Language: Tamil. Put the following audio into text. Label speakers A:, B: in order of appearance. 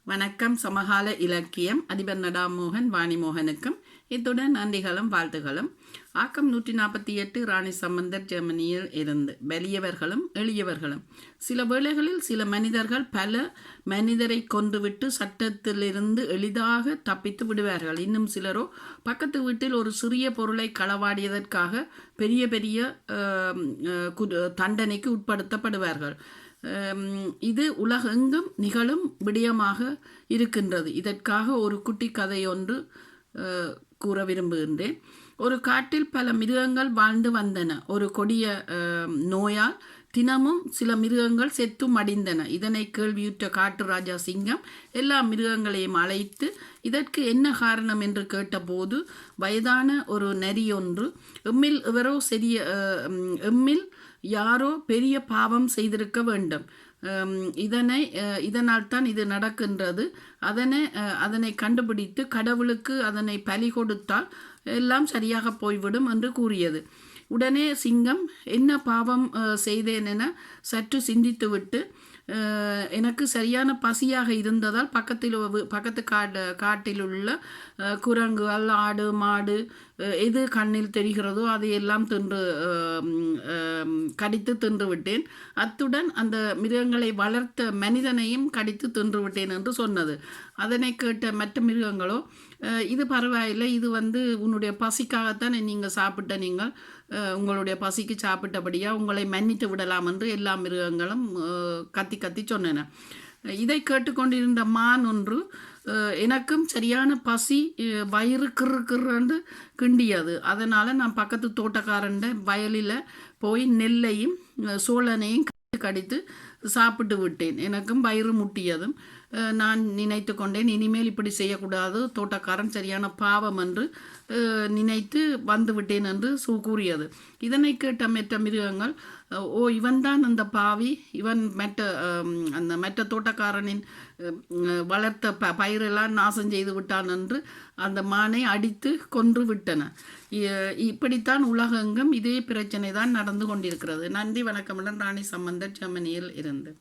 A: வணக்கம். சமகால இலக்கியம் அதிபர் நடாமோகன் வாணிமோகனுக்கும் இத்துடன் நன்றிகளும் வாழ்த்துகளும். ஆக்கம் 148 ராணி சம்பந்தர் ஜெர்மனியில் இருந்து. வலியவர்களும் எளியவர்களும். சில வேளைகளில் சில மனிதர்கள் பல மனிதரை கொன்றுவிட்டு சட்டத்திலிருந்து எளிதாக தப்பித்து விடுவார்கள். இன்னும் சிலரோ பக்கத்து வீட்டில் ஒரு சிறிய பொருளை களவாடியதற்காக பெரிய பெரிய தண்டனைக்கு உட்படுத்தப்படுவார்கள். இது உலகெங்கும் நிகழும் விடயமாக இருக்கின்றது. இதற்காக ஒரு குட்டி கதை ஒன்று கூற விரும்புகின்றேன். ஒரு காட்டில் பல மிருகங்கள் வாழ்ந்து வந்தன. ஒரு கொடிய நோயால் தினமும் சில மிருகங்கள் செத்து மடிந்தன. இதனை கேள்வியுற்ற காட்டு ராஜா சிங்கம் எல்லா மிருகங்களையும் அழைத்து இதற்கு என்ன காரணம் என்று கேட்டபோது, வயதான ஒரு நரி ஒன்று, எம்மில் யாரோ பெரிய பாவம் செய்திருக்க வேண்டும், இதனால் தான் இது நடக்கின்றது, அதனை கண்டுபிடித்து கடவுளுக்கு அதனை பலி கொடுத்தால் எல்லாம் சரியாக போய்விடும் என்று கூறியது. உடனே சிங்கம் என்ன பாவம் செய்தேன் என சற்று சிந்தித்துவிட்டு, எனக்கு சரியான பசியாக இருந்ததால் பக்கத்து காட்டில் உள்ள குரங்குகள், ஆடு, மாடு எது கண்ணில் தெரிகிறதோ அதையெல்லாம் கடித்து தின்று விட்டேன். அத்துடன் அந்த மிருகங்களை வளர்த்த மனிதனையும் கடித்து தின்று விட்டேன் என்று சொன்னது. அதனை கேட்ட மற்ற மிருகங்களோ, இது பரவாயில்லை, இது உன்னுடைய பசிக்காகத்தான் நீங்கள் சாப்பிட்ட, நீங்கள் உங்களுடைய பசிக்கு சாப்பிட்டபடியா உங்களை மன்னித்து விடலாம் என்று எல்லா மிருகங்களும் கத்தி கத்தி சொன்னன. இதை கேட்டுக்கொண்டிருந்த மான் ஒன்று, எனக்கும் சரியான பசி, வயிறு கிறு கிண்டியது. அதனால் நான் பக்கத்து தோட்டக்காரன் வயலில் போய் நெல்லையும் சோழனையும் கடித்து சாப்பிட்டு விட்டேன். எனக்கும் வயிறு முட்டியதும். நான் நினைத்து கொண்டேன், இனிமேல் இப்படி செய்யக்கூடாது, தோட்டக்காரன் சரியான பாவம் என்று நினைத்து வந்து விட்டேன் என்று கூறியது. இதனை கேட்ட மற்ற மிருகங்கள், ஓ இவன்தான் அந்த பாவி, இவன் மற்ற தோட்டக்காரனின் வளர்த்த பயிரெல்லாம் நாசம் செய்து விட்டான் என்று அந்த மானை அடித்து கொன்று விட்டன. இப்படித்தான் உலகெங்கும் இதே பிரச்சனை தான் நடந்து கொண்டிருக்கிறது. நன்றி, வணக்கம். ராணி சம்பந்தர், ஜெர்மனியில் இருந்து.